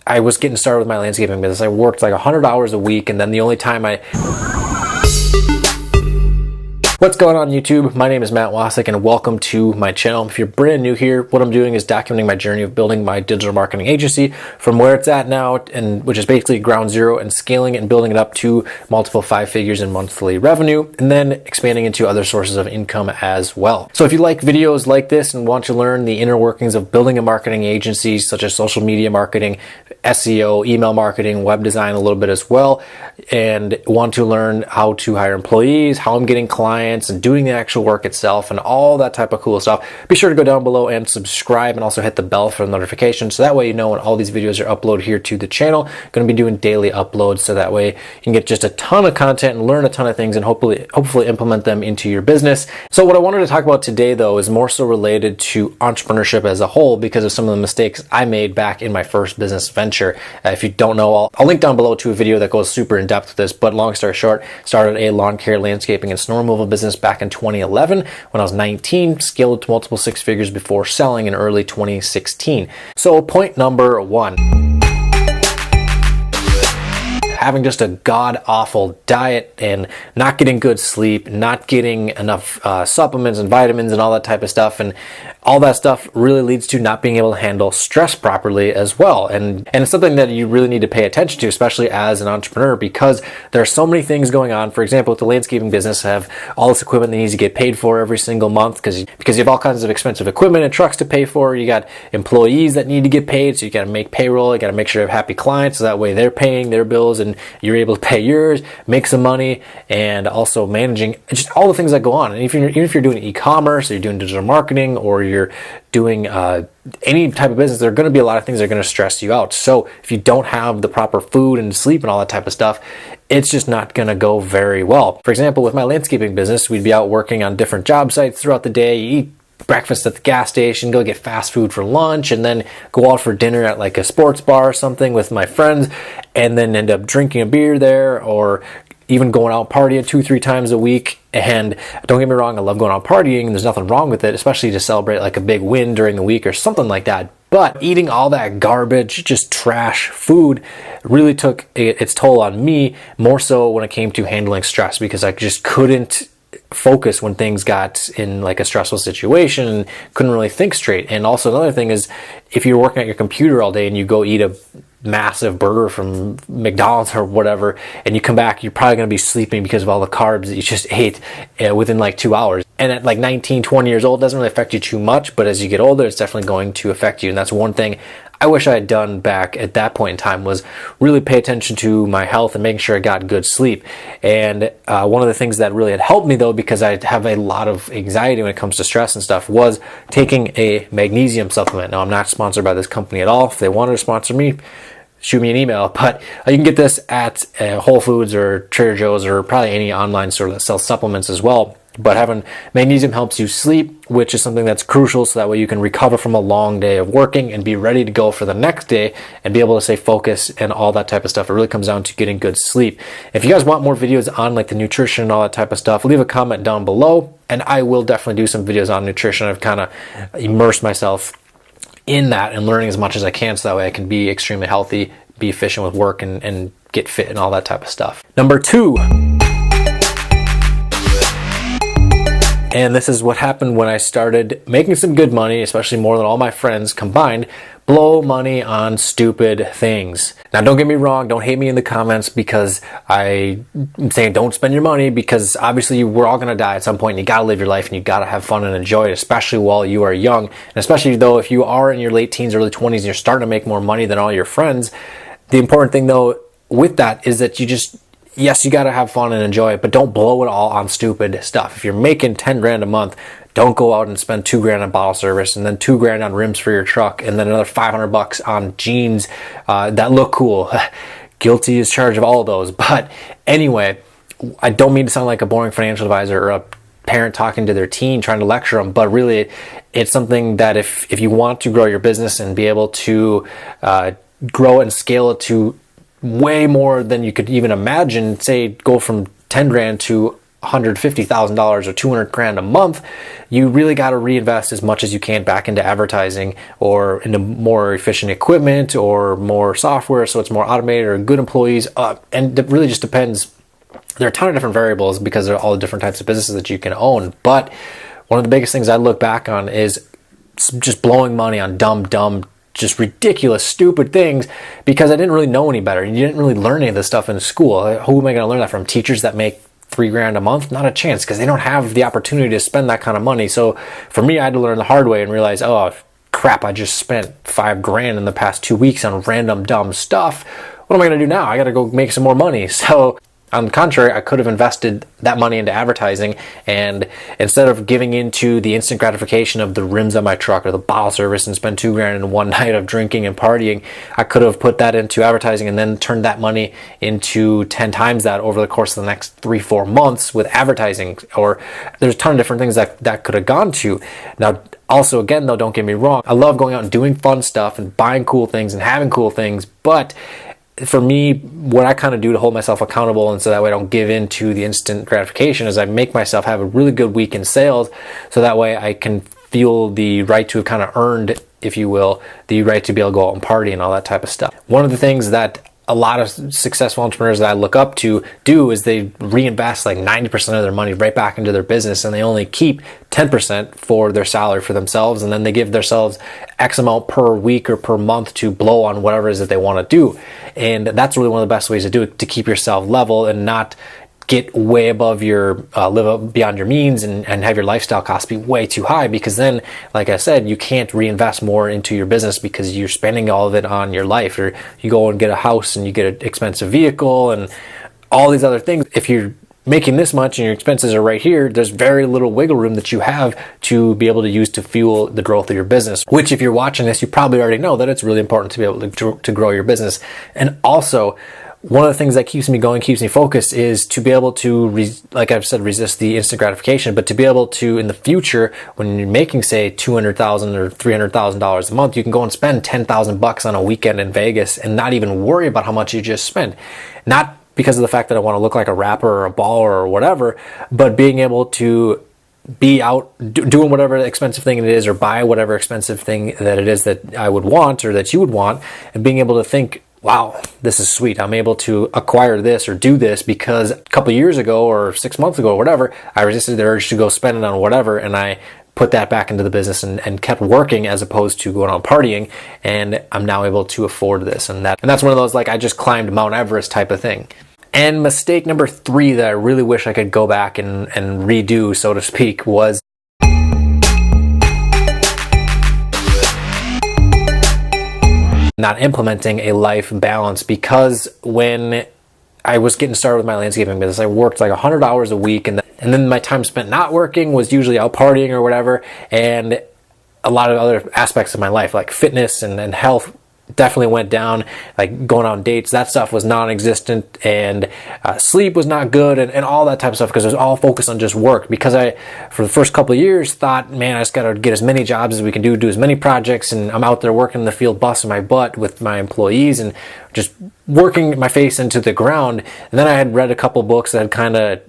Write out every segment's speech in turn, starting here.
I was getting started with my landscaping business. I worked like 100 hours a week, and then the only time What's going on YouTube? My name is Matt Wacek and welcome to my channel. If you're brand new here, what I'm doing is documenting my journey of building my digital marketing agency from where it's at now, and which is basically ground zero, and scaling it and building it up to multiple 5 figures in monthly revenue, and then expanding into other sources of income as well. So if you like videos like this and want to learn the inner workings of building a marketing agency, such as social media marketing, SEO, email marketing, web design a little bit as well, and want to learn how to hire employees, how I'm getting clients, and doing the actual work itself and all that type of cool stuff, be sure to go down below and subscribe, and also hit the bell for notifications, so that way you know when all these videos are uploaded here to the channel. I'm going to be doing daily uploads, so that way you can get just a ton of content and learn a ton of things and hopefully implement them into your business. So what I wanted to talk about today though is more so related to entrepreneurship as a whole, because of some of the mistakes I made back in my first business venture. If you don't know, I'll link down below to a video that goes super in depth with this, but long story short, started a lawn care, landscaping, and snow removal business back in 2011 when I was 19, scaled to multiple 6 figures before selling in early 2016. So point number 1. Having just a god-awful diet and not getting good sleep, not getting enough supplements and vitamins and all that type of stuff, and all that stuff really leads to not being able to handle stress properly as well. And it's something that you really need to pay attention to, especially as an entrepreneur, because there are so many things going on. For example, with the landscaping business, I have all this equipment that needs to get paid for every single month because you have all kinds of expensive equipment and trucks to pay for. You got employees that need to get paid, so you got to make payroll. You got to make sure you have happy clients, so that way they're paying their bills and you're able to pay yours, make some money, and also managing just all the things that go on. And even if you're doing e-commerce, or you're doing digital marketing, or you're doing any type of business, there are going to be a lot of things that are going to stress you out. So if you don't have the proper food and sleep and all that type of stuff, it's just not going to go very well. For example, with my landscaping business, we'd be out working on different job sites throughout the day. You eat breakfast at the gas station, go get fast food for lunch, and then go out for dinner at like a sports bar or something with my friends, and then end up drinking a beer there, or even going out partying 2-3 times a week. And don't get me wrong, I love going out partying, and there's nothing wrong with it, especially to celebrate like a big win during the week or something like that. But eating all that garbage, just trash food, really took its toll on me, more so when it came to handling stress, because I just couldn't focus when things got in like a stressful situation and couldn't really think straight. And also another thing is, if you're working at your computer all day and you go eat a massive burger from McDonald's or whatever, and you come back, you're probably going to be sleeping because of all the carbs that you just ate within like 2 hours. And at like 19, 20 years old, it doesn't really affect you too much, but as you get older, it's definitely going to affect you. And that's one thing I wish I had done back at that point in time, was really pay attention to my health and making sure I got good sleep. And one of the things that really had helped me though, because I have a lot of anxiety when it comes to stress and stuff, was taking a magnesium supplement. Now, I'm not sponsored by this company at all. If they wanted to sponsor me, shoot me an email, but you can get this at Whole Foods or Trader Joe's, or probably any online store that sells supplements as well. But having magnesium helps you sleep, which is something that's crucial, so that way you can recover from a long day of working and be ready to go for the next day and be able to stay focused and all that type of stuff. It really comes down to getting good sleep. If you guys want more videos on like the nutrition and all that type of stuff, leave a comment down below, and I will definitely do some videos on nutrition. I've kind of immersed myself in that and learning as much as I can, so that way I can be extremely healthy, be efficient with work, and get fit and all that type of stuff. Number 2. And this is what happened when I started making some good money, especially more than all my friends combined. Blow money on stupid things. Now, don't get me wrong, don't hate me in the comments because I'm saying don't spend your money, because obviously we're all going to die at some point, and you got to live your life and you got to have fun and enjoy it, especially while you are young. And especially though, if you are in your late teens, early 20s, and you're starting to make more money than all your friends, the important thing though with that is that yes, you got to have fun and enjoy it, but don't blow it all on stupid stuff. If you're making 10 grand a month, don't go out and spend 2 grand on bottle service, and then 2 grand on rims for your truck, and then another 500 bucks on jeans that look cool. Guilty as charged of all of those. But anyway, I don't mean to sound like a boring financial advisor or a parent talking to their teen trying to lecture them, but really it's something that if you want to grow your business and be able to grow it and scale it to way more than you could even imagine, say go from 10 grand to $150,000 or 200 grand a month, you really got to reinvest as much as you can back into advertising or into more efficient equipment or more software so it's more automated, or good employees. And it really just depends. There are a ton of different variables because there are all the different types of businesses that you can own. But one of the biggest things I look back on is just blowing money on dumb, just ridiculous, stupid things because I didn't really know any better. You didn't really learn any of this stuff in school. Who am I going to learn that from? Teachers that make $3,000 a month? Not a chance, because they don't have the opportunity to spend that kind of money. So for me, I had to learn the hard way and realize, oh crap, I just spent $5,000 in the past 2 weeks on random dumb stuff. What am I going to do now? I got to go make some more money. So on the contrary, I could have invested that money into advertising, and instead of giving into the instant gratification of the rims on my truck or the bottle service and spend $2,000 in one night of drinking and partying, I could have put that into advertising and then turned that money into 10 times that over the course of the next 3-4 months with advertising. Or there's a ton of different things that could have gone to. Now, also, again, though, don't get me wrong, I love going out and doing fun stuff and buying cool things and having cool things, but for me, what I kind of do to hold myself accountable and so that way I don't give in to the instant gratification is I make myself have a really good week in sales, so that way I can feel the right to have kind of earned, if you will, the right to be able to go out and party and all that type of stuff. One of the things that a lot of successful entrepreneurs that I look up to do is they reinvest like 90% of their money right back into their business, and they only keep 10% for their salary for themselves, and then they give themselves X amount per week or per month to blow on whatever it is that they want to do. And that's really one of the best ways to do it, to keep yourself level and not get way above your live up beyond your means and have your lifestyle costs be way too high, because then, like I said, you can't reinvest more into your business because you're spending all of it on your life. Or you go and get a house and you get an expensive vehicle and all these other things. If you're making this much and your expenses are right here, there's very little wiggle room that you have to be able to use to fuel the growth of your business, which if you're watching this, you probably already know that it's really important to be able to grow your business. And also, one of the things that keeps me going, keeps me focused, is to be able to, like I've said, resist the instant gratification, but to be able to, in the future, when you're making, say, $200,000 or $300,000 a month, you can go and spend $10,000 on a weekend in Vegas and not even worry about how much you just spent. Not because of the fact that I want to look like a rapper or a baller or whatever, but being able to be out doing whatever expensive thing it is, or buy whatever expensive thing that it is that I would want or that you would want, and being able to think, wow, this is sweet. I'm able to acquire this or do this because a couple of years ago or 6 months ago or whatever, I resisted the urge to go spend it on whatever, and I put that back into the business and kept working as opposed to going on partying, and I'm now able to afford this. And that's one of those, like, I just climbed Mount Everest type of thing. And mistake number 3 that I really wish I could go back and redo, so to speak, was not implementing a life balance. Because when I was getting started with my landscaping business, I worked like 100 hours a week, and then my time spent not working was usually out partying or whatever, and a lot of other aspects of my life, like fitness and health, definitely went down. Like going on dates, that stuff was non-existent, and sleep was not good, and all that type of stuff, because it was all focused on just work. Because I, for the first couple of years, thought, man, I just got to get as many jobs as we can do as many projects, and I'm out there working in the field, busting my butt with my employees and just working my face into the ground. And then I had read a couple books that had kind of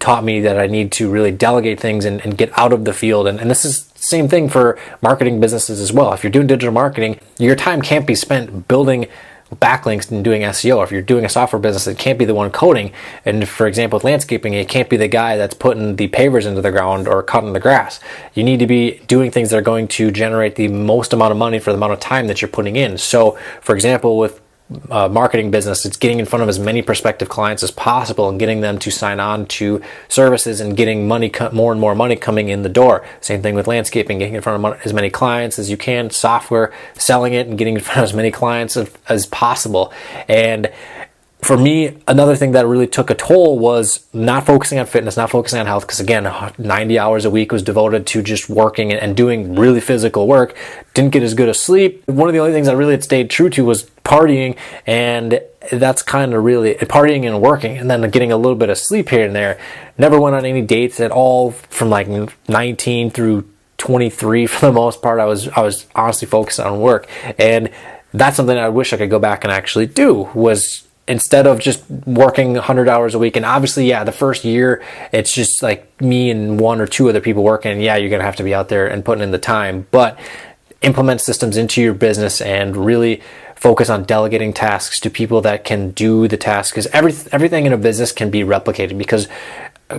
taught me that I need to really delegate things and get out of the field. And this is the same thing for marketing businesses as well. If you're doing digital marketing, your time can't be spent building backlinks and doing SEO. If you're doing a software business, it can't be the one coding. And for example, with landscaping, it can't be the guy that's putting the pavers into the ground or cutting the grass. You need to be doing things that are going to generate the most amount of money for the amount of time that you're putting in. So for example, with marketing business, it's getting in front of as many prospective clients as possible and getting them to sign on to services and getting money, more and more money coming in the door. Same thing with landscaping, getting in front of as many clients as you can, software, selling it and getting in front of as many clients as possible. And for me, another thing that really took a toll was not focusing on fitness, not focusing on health, because again, 90 hours a week was devoted to just working and doing really physical work. Didn't get as good a sleep. One of the only things I really had stayed true to was partying, and that's kind of really partying and working, and then getting a little bit of sleep here and there. Never went on any dates at all from like 19 through 23 for the most part. I was honestly focused on work, and that's something I wish I could go back and actually do, was instead of just working 100 hours a week. And obviously, yeah, the first year, it's just like me and one or two other people working. And yeah, you're going to have to be out there and putting in the time, but implement systems into your business and really focus on delegating tasks to people that can do the task, because everything in a business can be replicated, because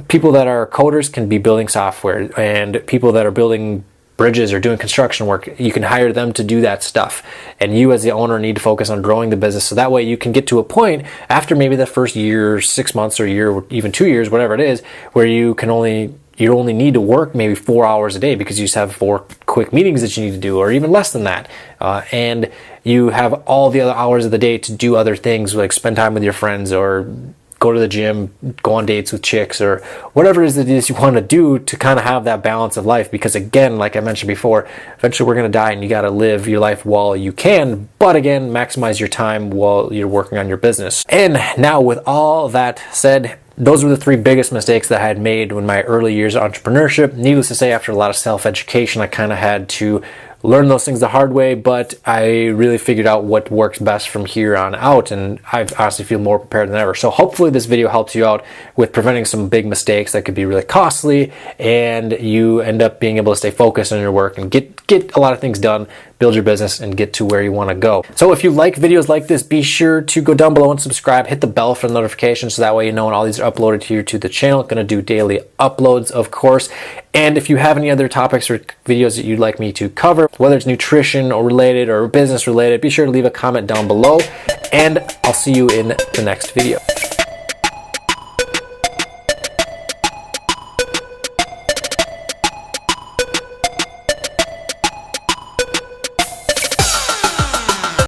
people that are coders can be building software, and people that are building bridges or doing construction work, you can hire them to do that stuff. And you as the owner need to focus on growing the business, so that way you can get to a point after maybe the first year, 6 months or a year, or even 2 years, whatever it is, where you only need to work maybe 4 hours a day because you just have 4 quick meetings that you need to do, or even less than that. And you have all the other hours of the day to do other things, like spend time with your friends, or go to the gym, go on dates with chicks, or whatever it is you want to do to kind of have that balance of life. Because again, like I mentioned before, eventually we're going to die, and you got to live your life while you can. But again, maximize your time while you're working on your business. And now, with all that said, those were the 3 biggest mistakes that I had made in my early years of entrepreneurship. Needless to say, after a lot of self-education, I kind of had to learn those things the hard way, but I really figured out what works best from here on out, and I honestly feel more prepared than ever. So hopefully this video helps you out with preventing some big mistakes that could be really costly, and you end up being able to stay focused on your work and get a lot of things done, build your business, and get to where you want to go. So if you like videos like this, be sure to go down below and subscribe. Hit the bell for the notifications, so that way you know when all these are uploaded here to the channel. Going to do daily uploads, of course. And if you have any other topics or videos that you'd like me to cover, whether it's nutrition or related or business related, be sure to leave a comment down below, and I'll see you in the next video.